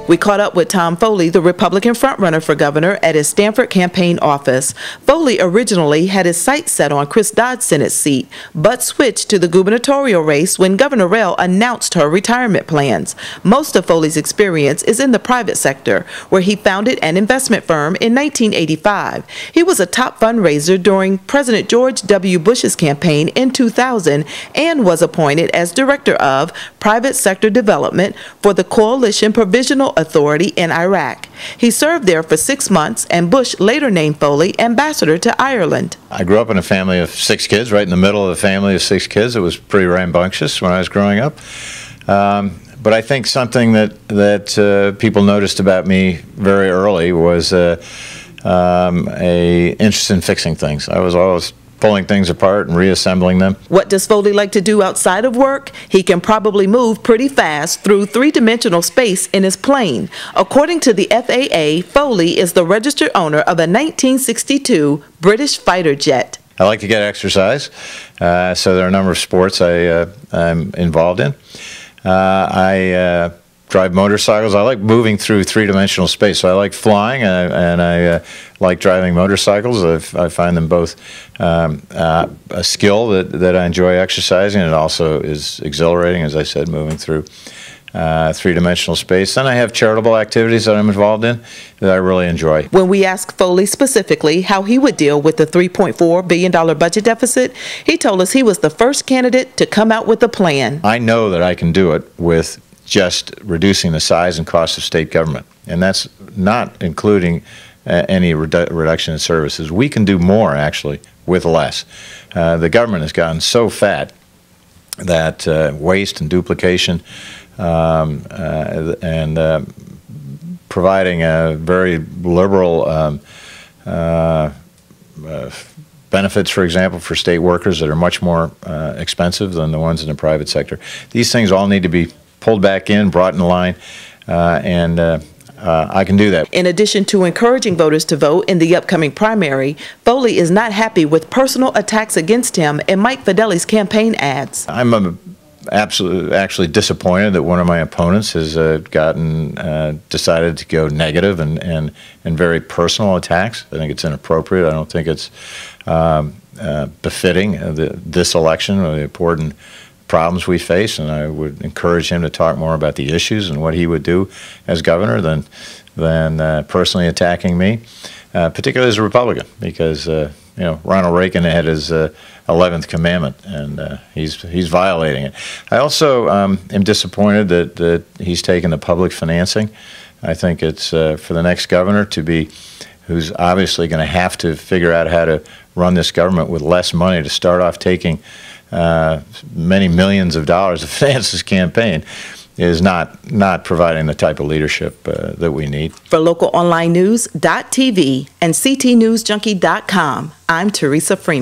We caught up with Tom Foley, the Republican frontrunner for governor, at his Stanford campaign office. Foley originally had his sights set on Chris Dodd's Senate seat, but switched to the gubernatorial race when Governor Rell announced her retirement plans. Most of Foley's experience is in the private sector, where he founded an investment firm in 1985. He was a top fundraiser during President George W. Bush's campaign in 2000 and was appointed as Director of Private Sector Development for the Coalition Provisional Authority in Iraq. He served there for 6 months, and Bush later named Foley ambassador to Ireland. I grew up in a family of 6 kids, right in the middle of a family of 6 kids. It was pretty rambunctious when I was growing up. But I think something that people noticed about me very early was a interest in fixing things. I was always pulling things apart and reassembling them. What does Foley like to do outside of work? He can probably move pretty fast through three-dimensional space in his plane. According to the FAA, Foley is the registered owner of a 1962 British fighter jet. I like to get exercise, so there are a number of sports I'm involved in. I drive motorcycles. I like moving through three-dimensional space. So I like flying, and I like driving motorcycles. I find them both a skill that I enjoy exercising. It also is exhilarating, as I said, moving through three-dimensional space. Then I have charitable activities that I'm involved in that I really enjoy. When we asked Foley specifically how he would deal with the $3.4 billion budget deficit, he told us he was the first candidate to come out with a plan. I know that I can do it with just reducing the size and cost of state government, and that's not including any reduction in services. We can do more, actually, with less. The government has gotten so fat that waste and duplication and providing a very liberal benefits, for example, for state workers that are much more expensive than the ones in the private sector. These things all need to be pulled back in, brought in line, and I can do that. In addition to encouraging voters to vote in the upcoming primary, Foley is not happy with personal attacks against him in Mike Fedeli's campaign ads. I'm actually disappointed that one of my opponents has decided to go negative and very personal attacks. I think it's inappropriate. I don't think it's befitting this election or the important problems we face, and I would encourage him to talk more about the issues and what he would do as governor than personally attacking me, particularly as a Republican, because you know, Ronald Reagan had his 11th commandment, and he's violating it. I also am disappointed that he's taken the public financing. I think it's for the next governor to be, who's obviously going to have to figure out how to run this government with less money, to start off taking many millions of dollars to finance this campaign, is not providing the type of leadership that we need. For local online news.tv and ctnewsjunkie.com, I'm Teresa Freeman.